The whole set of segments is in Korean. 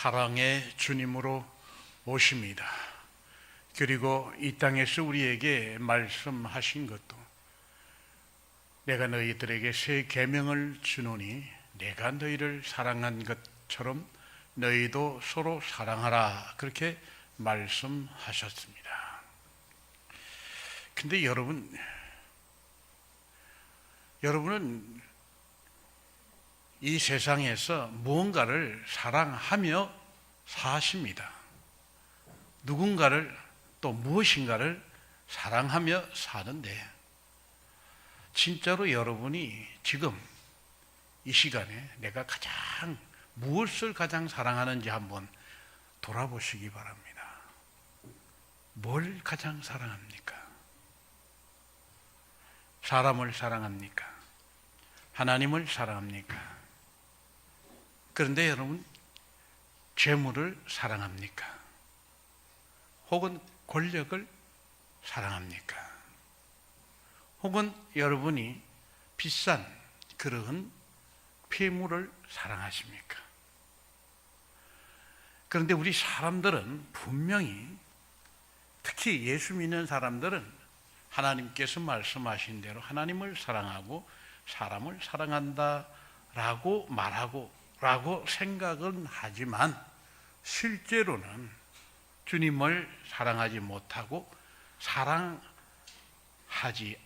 사랑의 주님으로 오십니다. 그리고 이 땅에서 우리에게 말씀하신 것도 내가 너희들에게 새 계명을 주노니 내가 너희를 사랑한 것처럼 너희도 서로 사랑하라, 그렇게 말씀하셨습니다. 근데 여러분은 이 세상에서 무언가를 사랑하며 사십니다. 누군가를 또 무엇인가를 사랑하며 사는데, 진짜로 여러분이 지금 이 시간에 내가 무엇을 가장 사랑하는지 한번 돌아보시기 바랍니다. 뭘 가장 사랑합니까? 사람을 사랑합니까? 하나님을 사랑합니까? 그런데 여러분, 재물을 사랑합니까? 혹은 권력을 사랑합니까? 혹은 여러분이 비싼 그러한 폐물을 사랑하십니까? 그런데 우리 사람들은 분명히, 특히 예수 믿는 사람들은 하나님께서 말씀하신 대로 하나님을 사랑하고 사람을 사랑한다라고 라고 생각은 하지만 실제로는 주님을 사랑하지 못하고 사랑하지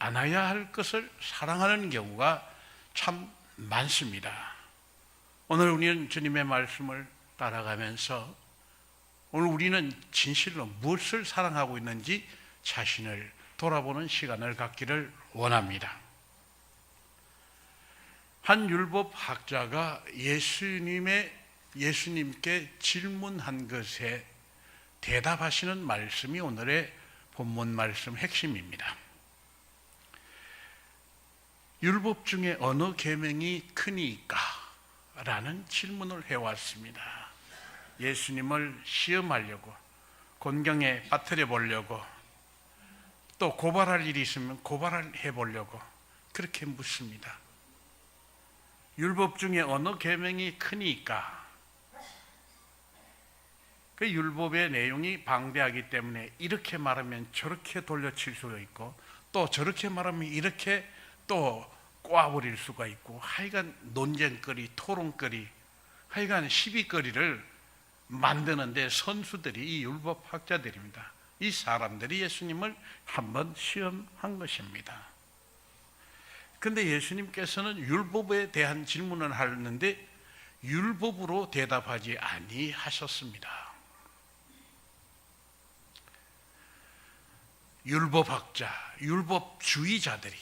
않아야 할 것을 사랑하는 경우가 참 많습니다. 오늘 우리는 주님의 말씀을 따라가면서 오늘 우리는 진실로 무엇을 사랑하고 있는지 자신을 돌아보는 시간을 갖기를 원합니다. 한 율법학자가 예수님께 질문한 것에 대답하시는 말씀이 오늘의 본문 말씀 핵심입니다. 율법 중에 어느 계명이 크니까? 라는 질문을 해왔습니다. 예수님을 시험하려고, 곤경에 빠뜨려 보려고, 또 고발할 일이 있으면 고발을 해보려고 그렇게 묻습니다. 율법 중에 어느 계명이 크니까? 그 율법의 내용이 방대하기 때문에 이렇게 말하면 저렇게 돌려칠 수가 있고, 또 저렇게 말하면 이렇게 또 꼬아버릴 수가 있고, 하여간 논쟁거리, 토론거리, 하여간 시비거리를 만드는데 선수들이 이 율법학자들입니다. 이 사람들이 예수님을 한번 시험한 것입니다. 그런데 예수님께서는 율법에 대한 질문을 하는데 율법으로 대답하지 아니하셨습니다. 율법학자, 율법주의자들이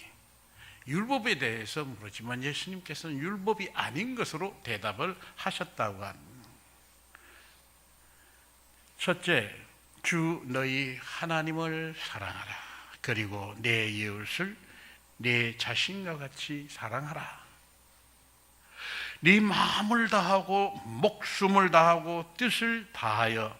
율법에 대해서 물었지만 예수님께서는 율법이 아닌 것으로 대답을 하셨다고 합니다. 첫째, 주 너희 하나님을 사랑하라. 그리고 내 이웃을 내 자신과 같이 사랑하라. 네 마음을 다하고 목숨을 다하고 뜻을 다하여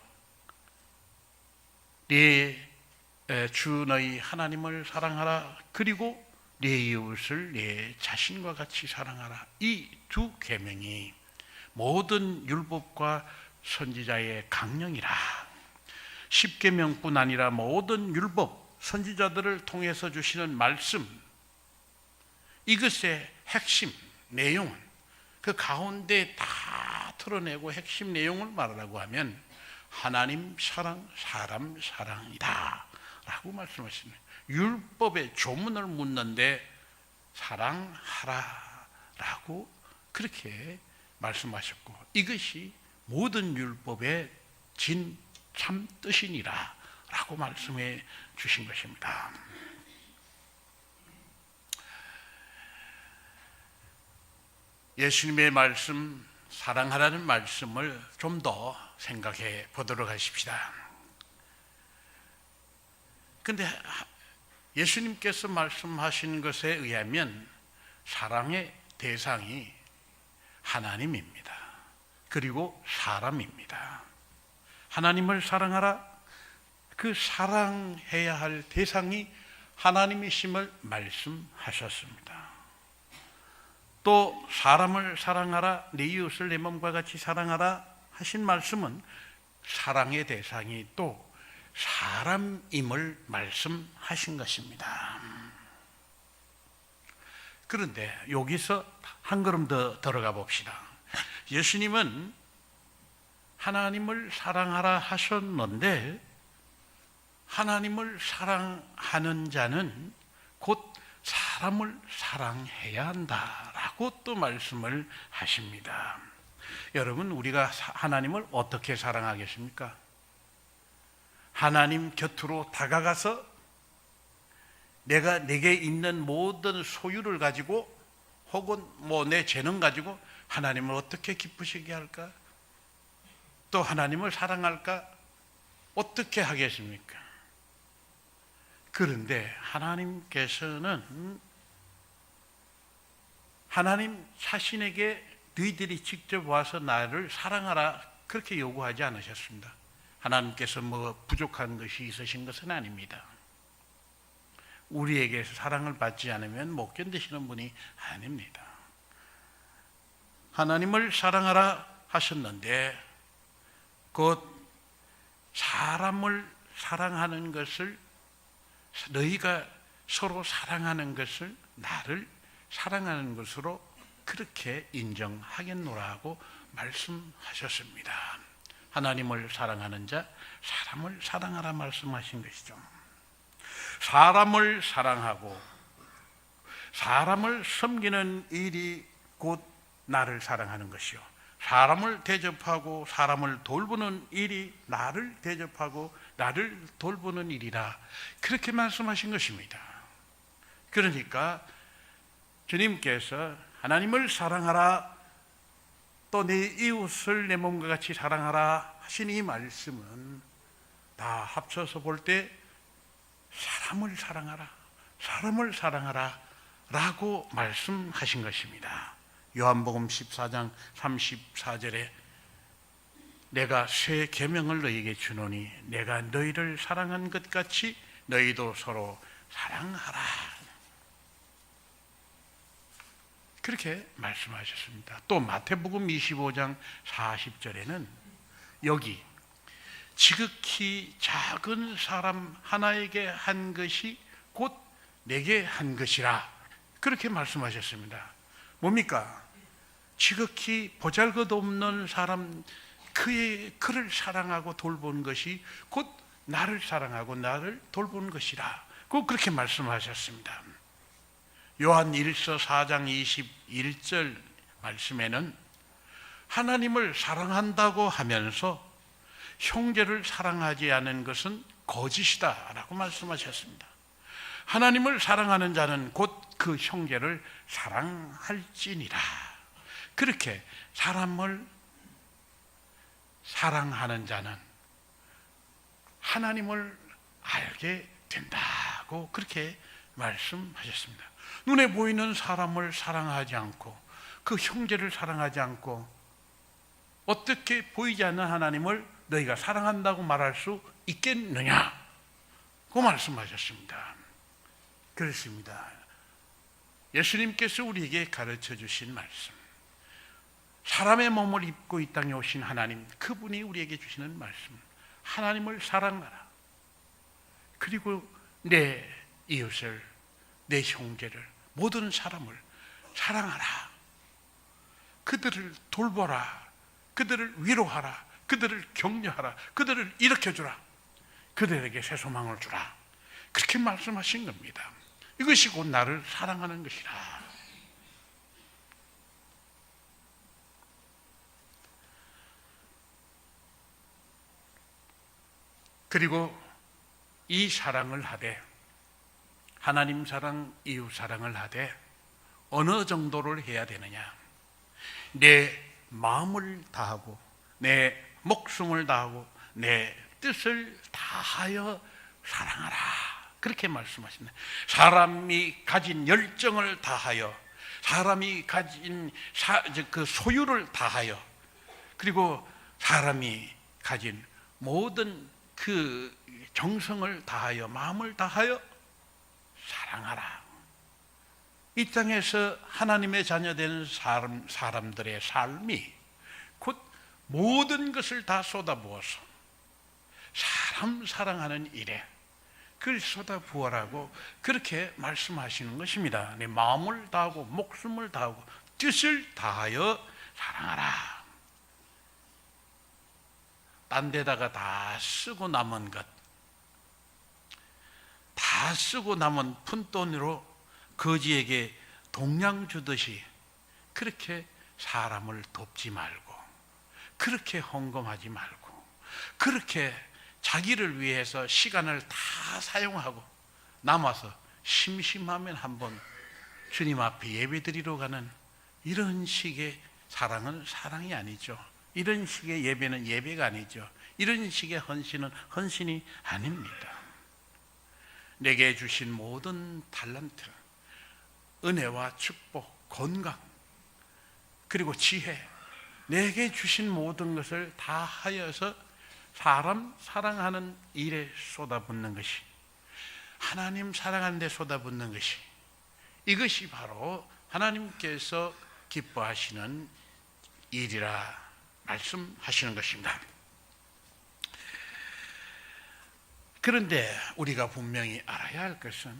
주 너희 하나님을 사랑하라. 그리고 내 이웃을 내 자신과 같이 사랑하라. 이 두 계명이 모든 율법과 선지자의 강령이라. 10계명뿐 아니라 모든 율법 선지자들을 통해서 주시는 말씀, 이것의 핵심 내용은 그 가운데 다 드러내고 핵심 내용을 말하라고 하면 하나님 사랑, 사람 사랑이다 라고 말씀하십니다. 율법의 조문을 묻는데 사랑하라 라고 그렇게 말씀하셨고, 이것이 모든 율법의 참 뜻이니라 라고 말씀해 주신 것입니다. 예수님의 말씀, 사랑하라는 말씀을 좀 더 생각해 보도록 하십시다. 그런데 예수님께서 말씀하신 것에 의하면 사랑의 대상이 하나님입니다. 그리고 사람입니다. 하나님을 사랑하라, 그 사랑해야 할 대상이 하나님이심을 말씀하셨습니다. 또 사람을 사랑하라, 내 이웃을 내 몸과 같이 사랑하라 하신 말씀은 사랑의 대상이 또 사람임을 말씀하신 것입니다. 그런데 여기서 한 걸음 더 들어가 봅시다. 예수님은 하나님을 사랑하라 하셨는데 하나님을 사랑하는 자는 곧 사람을 사랑해야 한다라고 또 말씀을 하십니다. 여러분, 우리가 하나님을 어떻게 사랑하겠습니까? 하나님 곁으로 다가가서 내게 있는 모든 소유를 가지고 혹은 내 재능 가지고 하나님을 어떻게 기쁘시게 할까? 또 하나님을 사랑할까? 어떻게 하겠습니까? 그런데 하나님께서는 하나님 자신에게 너희들이 직접 와서 나를 사랑하라 그렇게 요구하지 않으셨습니다. 하나님께서 부족한 것이 있으신 것은 아닙니다. 우리에게 사랑을 받지 않으면 못 견디시는 분이 아닙니다. 하나님을 사랑하라 하셨는데 곧 사람을 사랑하는 것을, 너희가 서로 사랑하는 것을 나를 사랑하는 것으로 그렇게 인정하겠노라 하고 말씀하셨습니다. 하나님을 사랑하는 자, 사람을 사랑하라 말씀하신 것이죠. 사람을 사랑하고 사람을 섬기는 일이 곧 나를 사랑하는 것이요, 사람을 대접하고 사람을 돌보는 일이 나를 대접하고 나를 돌보는 일이라 그렇게 말씀하신 것입니다. 그러니까 주님께서 하나님을 사랑하라, 또 내 이웃을 내 몸과 같이 사랑하라 하신 이 말씀은 다 합쳐서 볼 때 사람을 사랑하라, 사람을 사랑하라 라고 말씀하신 것입니다. 요한복음 14장 34절에 내가 새 계명을 너희에게 주노니 내가 너희를 사랑한 것 같이 너희도 서로 사랑하라, 그렇게 말씀하셨습니다. 또 마태복음 25장 40절에는 여기 지극히 작은 사람 하나에게 한 것이 곧 내게 한 것이라 그렇게 말씀하셨습니다. 뭡니까? 지극히 보잘것없는 사람, 그를 사랑하고 돌본 것이 곧 나를 사랑하고 나를 돌본 것이라 그렇게 말씀하셨습니다. 요한 1서 4장 21절 말씀에는 하나님을 사랑한다고 하면서 형제를 사랑하지 않은 것은 거짓이다 라고 말씀하셨습니다. 하나님을 사랑하는 자는 곧 그 형제를 사랑할지니라. 그렇게 사람을 사랑하는 자는 하나님을 알게 된다고 그렇게 말씀하셨습니다. 눈에 보이는 사람을 사랑하지 않고 그 형제를 사랑하지 않고 어떻게 보이지 않는 하나님을 너희가 사랑한다고 말할 수 있겠느냐? 그 말씀하셨습니다. 그렇습니다. 예수님께서 우리에게 가르쳐 주신 말씀, 사람의 몸을 입고 이 땅에 오신 하나님, 그분이 우리에게 주시는 말씀, 하나님을 사랑하라. 그리고 내 이웃을, 내 형제를, 모든 사람을 사랑하라. 그들을 돌보라. 그들을 위로하라. 그들을 격려하라. 그들을 일으켜주라. 그들에게 새 소망을 주라. 그렇게 말씀하신 겁니다. 이것이 곧 나를 사랑하는 것이라. 그리고 이 사랑을 하되, 하나님 사랑, 이웃 사랑을 하되 어느 정도를 해야 되느냐? 내 마음을 다하고 내 목숨을 다하고 내 뜻을 다하여 사랑하라. 그렇게 말씀하십니다. 사람이 가진 열정을 다하여, 사람이 가진 그 소유를 다하여, 그리고 사람이 가진 모든 그 정성을 다하여, 마음을 다하여 사랑하라. 이 땅에서 하나님의 자녀된 사람들의 삶이 곧 모든 것을 다 쏟아부어서 사람 사랑하는 일에 그걸 쏟아부어라고 그렇게 말씀하시는 것입니다. 내 마음을 다하고 목숨을 다하고 뜻을 다하여 사랑하라. 딴 데다가 다 쓰고 남은 것, 다 쓰고 남은 푼돈으로 거지에게 동양 주듯이 그렇게 사람을 돕지 말고, 그렇게 헌금하지 말고, 그렇게 자기를 위해서 시간을 다 사용하고 남아서 심심하면 한번 주님 앞에 예배드리러 가는 이런 식의 사랑은 사랑이 아니죠. 이런 식의 예배는 예배가 아니죠. 이런 식의 헌신은 헌신이 아닙니다. 내게 주신 모든 달란트, 은혜와 축복, 건강, 그리고 지혜, 내게 주신 모든 것을 다 하여서 사람 사랑하는 일에 쏟아붓는 것이, 하나님 사랑하는 데 쏟아붓는 것이, 이것이 바로 하나님께서 기뻐하시는 일이라 말씀하시는 것입니다. 그런데 우리가 분명히 알아야 할 것은,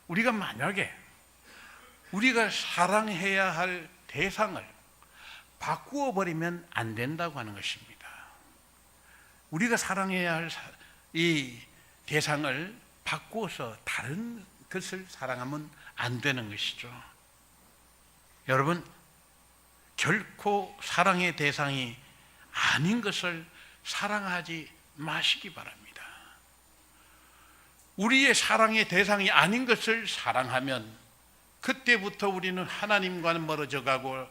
우리가 만약에 우리가 사랑해야 할 대상을 바꾸어 버리면 안 된다고 하는 것입니다. 우리가 사랑해야 할 이 대상을 바꾸어서 다른 것을 사랑하면 안 되는 것이죠. 여러분, 결코 사랑의 대상이 아닌 것을 사랑하지 마시기 바랍니다. 우리의 사랑의 대상이 아닌 것을 사랑하면 그때부터 우리는 하나님과는 멀어져 가고,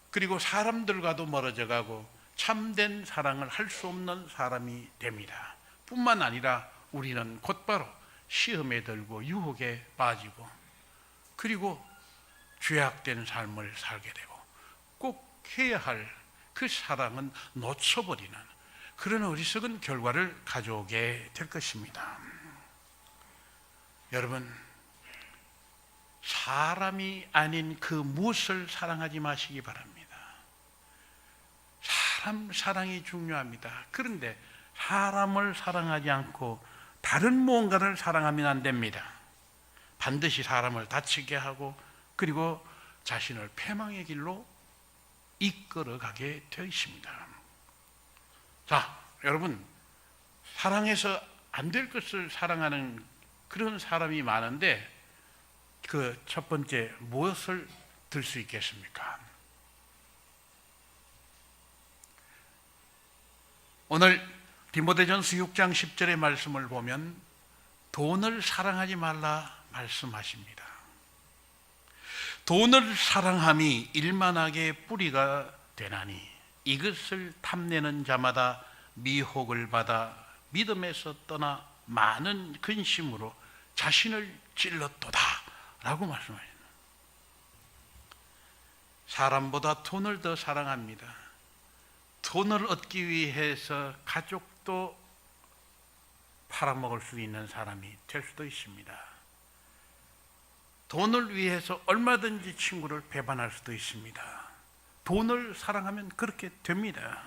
그리고 사람들과도 멀어져 가고, 참된 사랑을 할 수 없는 사람이 됩니다. 뿐만 아니라 우리는 곧바로 시험에 들고 유혹에 빠지고, 그리고 죄악된 삶을 살게 되고, 꼭 해야 할 그 사랑은 놓쳐버리는 그런 어리석은 결과를 가져오게 될 것입니다. 여러분, 사람이 아닌 그 무엇을 사랑하지 마시기 바랍니다. 사람 사랑이 중요합니다. 그런데 사람을 사랑하지 않고 다른 무언가를 사랑하면 안 됩니다. 반드시 사람을 다치게 하고, 그리고 자신을 패망의 길로 이끌어가게 되어 있습니다. 자, 여러분, 사랑해서 안 될 것을 사랑하는 그런 사람이 많은데, 그 첫 번째 무엇을 들 수 있겠습니까? 오늘 디모데전서 6장 10절의 말씀을 보면 돈을 사랑하지 말라 말씀하십니다. 돈을 사랑함이 일만하게 뿌리가 되나니 이것을 탐내는 자마다 미혹을 받아 믿음에서 떠나 많은 근심으로 자신을 찔렀도다 라고 말씀하십니다. 사람보다 돈을 더 사랑합니다. 돈을 얻기 위해서 가족도 팔아먹을 수 있는 사람이 될 수도 있습니다. 돈을 위해서 얼마든지 친구를 배반할 수도 있습니다. 돈을 사랑하면 그렇게 됩니다.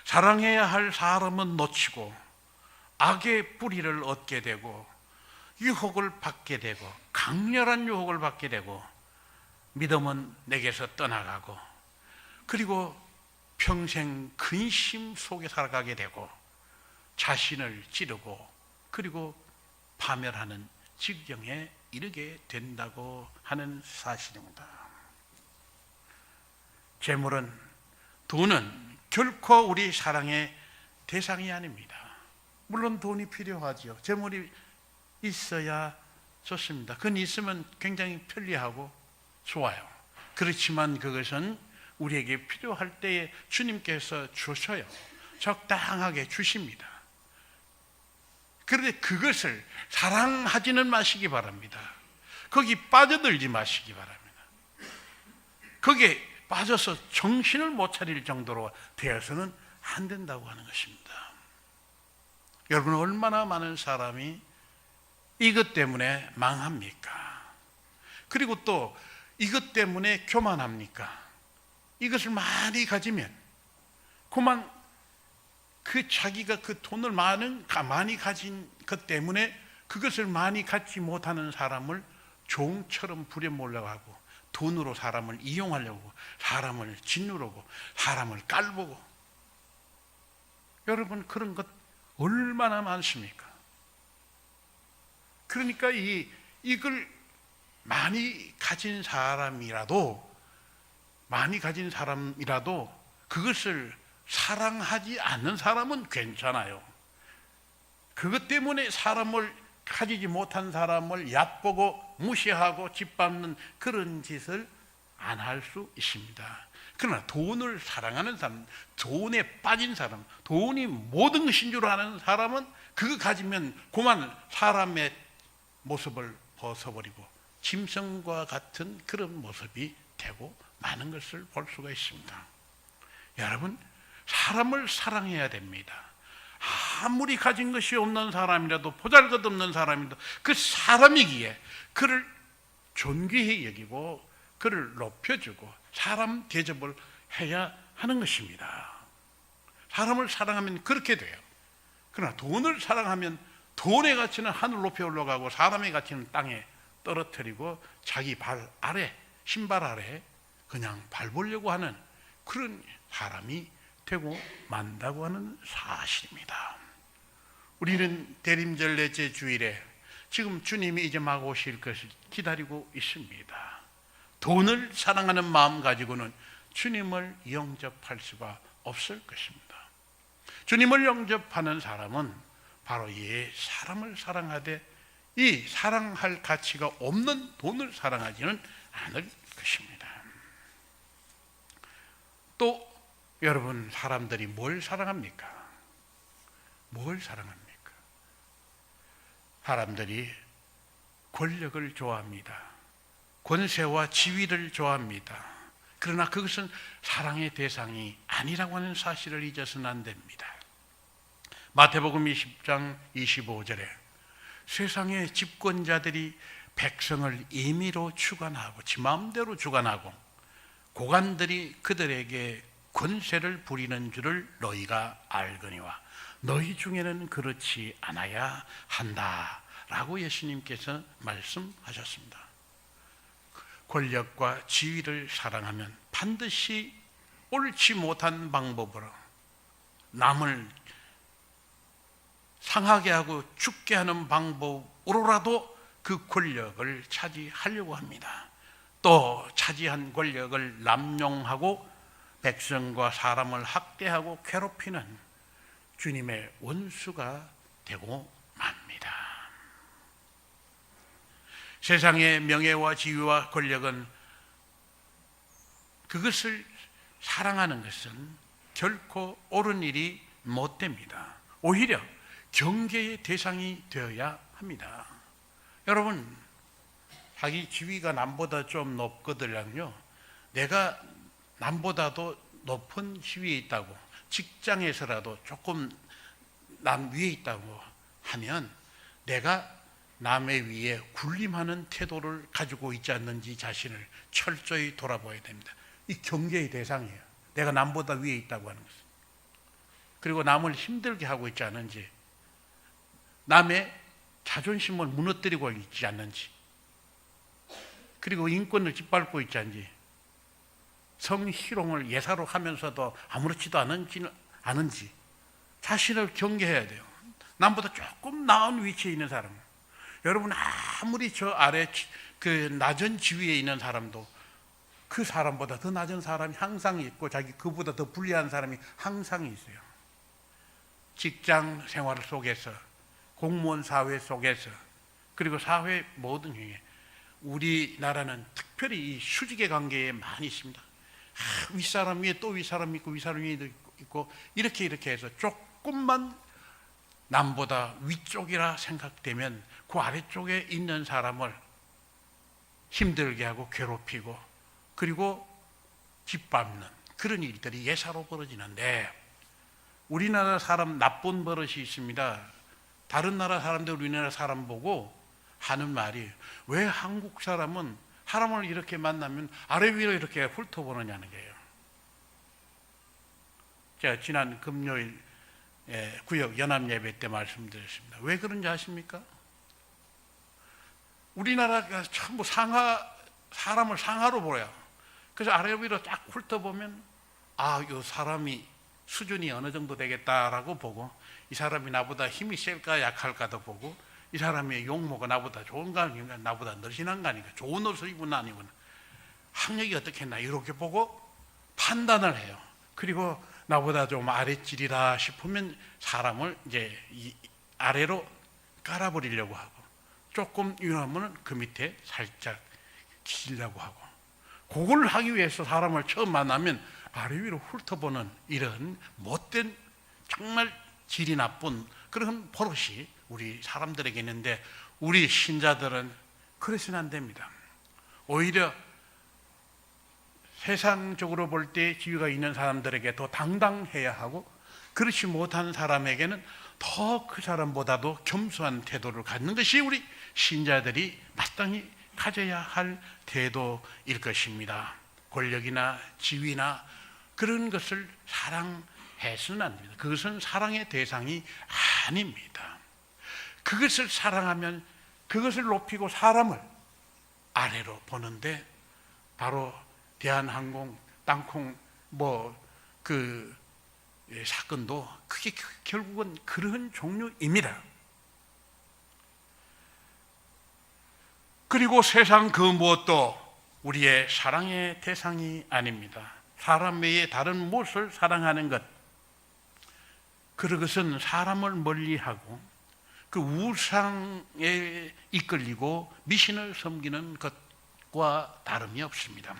사랑해야 할 사람은 놓치고 악의 뿌리를 얻게 되고, 유혹을 받게 되고, 강렬한 유혹을 받게 되고, 믿음은 내게서 떠나가고, 그리고 평생 근심 속에 살아가게 되고, 자신을 찌르고, 그리고 파멸하는 지경에 이르게 된다고 하는 사실입니다. 재물은, 돈은 결코 우리 사랑의 대상이 아닙니다. 물론 돈이 필요하죠. 재물이 있어야 좋습니다. 그건 있으면 굉장히 편리하고 좋아요. 그렇지만 그것은 우리에게 필요할 때에 주님께서 주셔요. 적당하게 주십니다. 그런데 그것을 사랑하지는 마시기 바랍니다. 거기 빠져들지 마시기 바랍니다. 거기에 빠져서 정신을 못 차릴 정도로 되어서는 안 된다고 하는 것입니다. 여러분, 얼마나 많은 사람이 이것 때문에 망합니까? 그리고 또 이것 때문에 교만합니까? 이것을 많이 가지면 그만 그 자기가 그 돈을 많이 가진 것 때문에 그것을 많이 갖지 못하는 사람을 종처럼 부려먹으려고 하고, 돈으로 사람을 이용하려고, 사람을 짓누르고, 사람을 깔보고. 여러분, 그런 것 얼마나 많습니까? 그러니까 이걸 많이 가진 사람이라도 그것을 사랑하지 않는 사람은 괜찮아요. 그것 때문에 사람을 가지지 못한 사람을 얕보고 무시하고 짓밟는 그런 짓을 안 할 수 있습니다. 그러나 돈을 사랑하는 사람, 돈에 빠진 사람, 돈이 모든 것인 줄 아는 사람은 그거 가지면 그만 사람의 모습을 벗어버리고 짐승과 같은 그런 모습이 되고 많은 것을 볼 수가 있습니다. 여러분, 사람을 사랑해야 됩니다. 아무리 가진 것이 없는 사람이라도, 보잘것없는 사람이라도 그 사람이기에 그를 존귀히 여기고 그를 높여주고 사람 대접을 해야 하는 것입니다. 사람을 사랑하면 그렇게 돼요. 그러나 돈을 사랑하면 돈의 가치는 하늘 높이 올라가고 사람의 가치는 땅에 떨어뜨리고 자기 발 아래, 신발 아래 그냥 밟으려고 하는 그런 사람이 되고 만다고 하는 사실입니다. 우리는 대림절 넷째 주일에 지금 주님이 이제 막 오실 것을 기다리고 있습니다. 돈을 사랑하는 마음 가지고는 주님을 영접할 수가 없을 것입니다. 주님을 영접하는 사람은 바로 이 사람을 사랑하되 이 사랑할 가치가 없는 돈을 사랑하지는 않을 것입니다. 또 여러분, 사람들이 뭘 사랑합니까? 뭘 사랑합니까? 사람들이 권력을 좋아합니다. 권세와 지위를 좋아합니다. 그러나 그것은 사랑의 대상이 아니라고 하는 사실을 잊어서는 안 됩니다. 마태복음 20장 25절에 세상의 집권자들이 백성을 임의로 주관하고 지 마음대로 주관하고 고관들이 그들에게 권세를 부리는 줄을 너희가 알거니와 너희 중에는 그렇지 않아야 한다라고 예수님께서 말씀하셨습니다. 권력과 지위를 사랑하면 반드시 옳지 못한 방법으로 남을 상하게 하고 죽게 하는 방법으로라도 그 권력을 차지하려고 합니다. 또 차지한 권력을 남용하고 백성과 사람을 학대하고 괴롭히는 주님의 원수가 되고 맙니다. 세상의 명예와 지위와 권력은 그것을 사랑하는 것은 결코 옳은 일이 못 됩니다. 오히려 경계의 대상이 되어야 합니다. 여러분, 자기 지위가 남보다 좀 높거든요. 내가 남보다도 높은 지위에 있다고, 직장에서라도 조금 남 위에 있다고 하면 내가 남의 위에 군림하는 태도를 가지고 있지 않는지 자신을 철저히 돌아봐야 됩니다. 이 경계의 대상이에요. 내가 남보다 위에 있다고 하는 것은. 그리고 남을 힘들게 하고 있지 않은지, 남의 자존심을 무너뜨리고 있지 않는지, 그리고 인권을 짓밟고 있지 않은지, 성희롱을 예사로 하면서도 아무렇지도 않은지 자신을 경계해야 돼요. 남보다 조금 나은 위치에 있는 사람, 여러분 아무리 저 아래 그 낮은 지위에 있는 사람도 그 사람보다 더 낮은 사람이 항상 있고 자기 그보다 더 불리한 사람이 항상 있어요. 직장 생활 속에서, 공무원 사회 속에서, 그리고 사회 모든 행위에 우리나라는 특별히 이 수직의 관계에 많이 있습니다. 윗사람 위에 또 윗사람이 있고 윗사람 위에 있고 이렇게 해서 조금만 남보다 위쪽이라 생각되면 그 아래쪽에 있는 사람을 힘들게 하고 괴롭히고 그리고 짓밟는 그런 일들이 예사로 벌어지는데, 우리나라 사람 나쁜 버릇이 있습니다. 다른 나라 사람들 우리나라 사람 보고 하는 말이, 왜 한국 사람은 사람을 이렇게 만나면 아래 위로 이렇게 훑어보느냐는 거예요. 제가 지난 금요일 구역 연합예배 때 말씀드렸습니다. 왜 그런지 아십니까? 우리나라가 전부 사람을 상하로 보여요. 그래서 아래 위로 쫙 훑어보면 이 사람이 수준이 어느 정도 되겠다라고 보고, 이 사람이 나보다 힘이 셀까 약할까도 보고, 이 사람의 용모가 나보다 좋은가 아닌가, 나보다 늘씬한가 아닌가, 좋은 옷을 입으나 안 입으나, 학력이 어떻게 했나 이렇게 보고 판단을 해요. 그리고 나보다 좀 아랫질이라 싶으면 사람을 이제 아래로 깔아버리려고 하고, 조금 유하면 그 밑에 살짝 기려고 하고, 그걸 하기 위해서 사람을 처음 만나면 아래 위로 훑어보는 이런 못된, 정말 질이 나쁜 그런 버릇이 우리 사람들에게 있는데, 우리 신자들은 그래서는 안 됩니다. 오히려 세상적으로 볼 때 지위가 있는 사람들에게 더 당당해야 하고, 그렇지 못한 사람에게는 더 그 사람보다도 겸손한 태도를 갖는 것이 우리 신자들이 마땅히 가져야 할 태도일 것입니다. 권력이나 지위나 그런 것을 사랑해서는 안 됩니다. 그것은 사랑의 대상이 아닙니다. 그것을 사랑하면 그것을 높이고 사람을 아래로 보는데, 바로 대한항공 땅콩 그 사건도 그게 결국은 그런 종류입니다. 그리고 세상 그 무엇도 우리의 사랑의 대상이 아닙니다. 사람 외에 다른 무엇을 사랑하는 것, 그것은 사람을 멀리하고 그 우상에 이끌리고 미신을 섬기는 것과 다름이 없습니다.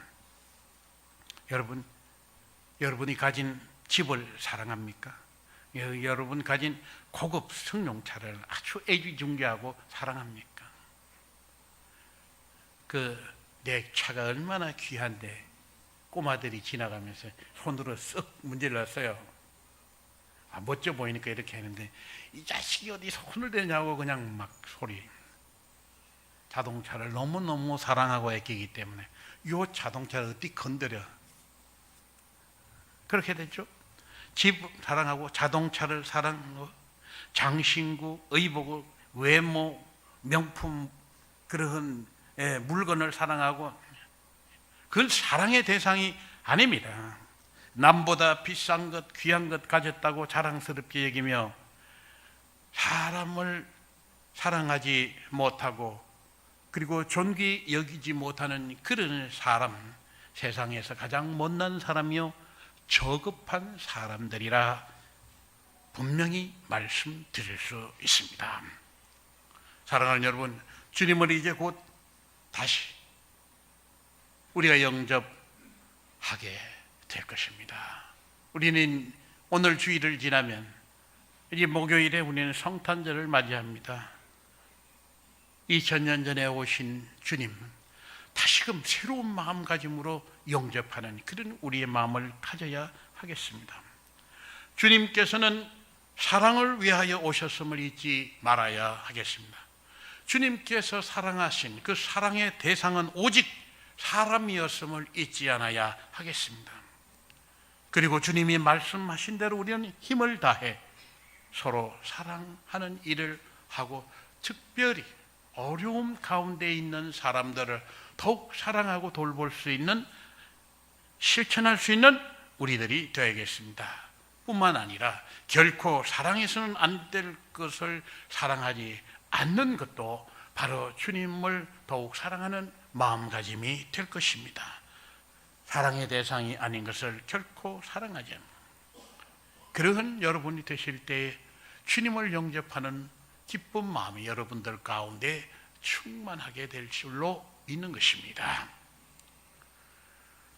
여러분이 가진 집을 사랑합니까? 여러분 가진 고급 승용차를 아주 애지중지하고 사랑합니까? 내 차가 얼마나 귀한데 꼬마들이 지나가면서 손으로 쓱 문질렀어요. 멋져 보이니까 이렇게 하는데, 이 자식이 어디 손을 대냐고 그냥 막 소리. 자동차를 너무너무 사랑하고 아끼기 때문에 이 자동차를 어디 건드려. 그렇게 됐죠. 집 사랑하고 자동차를 사랑하고 장신구, 의복, 외모, 명품, 그런 물건을 사랑하고, 그건 사랑의 대상이 아닙니다. 남보다 비싼 것, 귀한 것 가졌다고 자랑스럽게 여기며 사람을 사랑하지 못하고 그리고 존귀 여기지 못하는 그런 사람, 세상에서 가장 못난 사람이요 저급한 사람들이라 분명히 말씀드릴 수 있습니다. 사랑하는 여러분, 주님을 이제 곧 다시 우리가 영접하게 될 것입니다. 우리는 오늘 주일을 지나면 이제 목요일에 우리는 성탄절을 맞이합니다. 2000년 전에 오신 주님, 다시금 새로운 마음가짐으로 영접하는 그런 우리의 마음을 가져야 하겠습니다. 주님께서는 사랑을 위하여 오셨음을 잊지 말아야 하겠습니다. 주님께서 사랑하신 그 사랑의 대상은 오직 사람이었음을 잊지 않아야 하겠습니다. 그리고 주님이 말씀하신 대로 우리는 힘을 다해 서로 사랑하는 일을 하고, 특별히 어려움 가운데 있는 사람들을 더욱 사랑하고 돌볼 수 있는, 실천할 수 있는 우리들이 되어야겠습니다. 뿐만 아니라 결코 사랑해서는 안 될 것을 사랑하지 않는 것도 바로 주님을 더욱 사랑하는 마음가짐이 될 것입니다. 사랑의 대상이 아닌 것을 결코 사랑하지 않는 그러한 여러분이 되실 때 주님을 영접하는 기쁜 마음이 여러분들 가운데 충만하게 될 줄로 믿는 것입니다.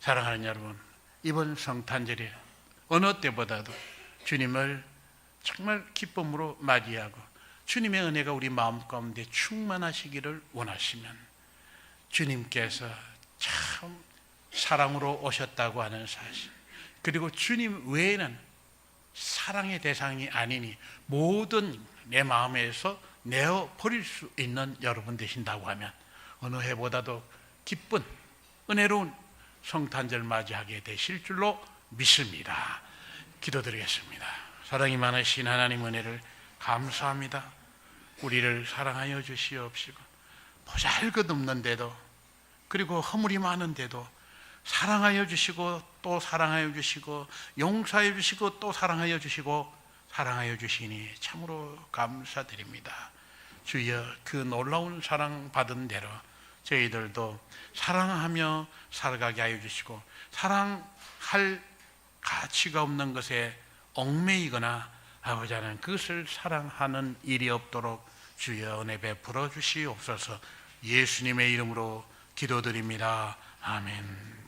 사랑하는 여러분, 이번 성탄절에 어느 때보다도 주님을 정말 기쁨으로 맞이하고 주님의 은혜가 우리 마음 가운데 충만하시기를 원하시면, 주님께서 참 사랑으로 오셨다고 하는 사실, 그리고 주님 외에는 사랑의 대상이 아니니 모든 내 마음에서 내어 버릴 수 있는 여러분 되신다고 하면 어느 해보다도 기쁜 은혜로운 성탄절 맞이하게 되실 줄로 믿습니다. 기도드리겠습니다. 사랑이 많으신 하나님 은혜를 감사합니다. 우리를 사랑하여 주시옵시고 보잘것없는데도 그리고 허물이 많은데도 사랑하여 주시고 또 사랑하여 주시고 용서해 주시고 또 사랑하여 주시고 사랑하여 주시니 참으로 감사드립니다. 주여, 그 놀라운 사랑 받은 대로 저희들도 사랑하며 살아가게 하여 주시고 사랑할 가치가 없는 것에 얽매이거나 아버지 하나님 그것을 사랑하는 일이 없도록 주여 은혜 베풀어 주시옵소서. 예수님의 이름으로 기도드립니다. 아멘.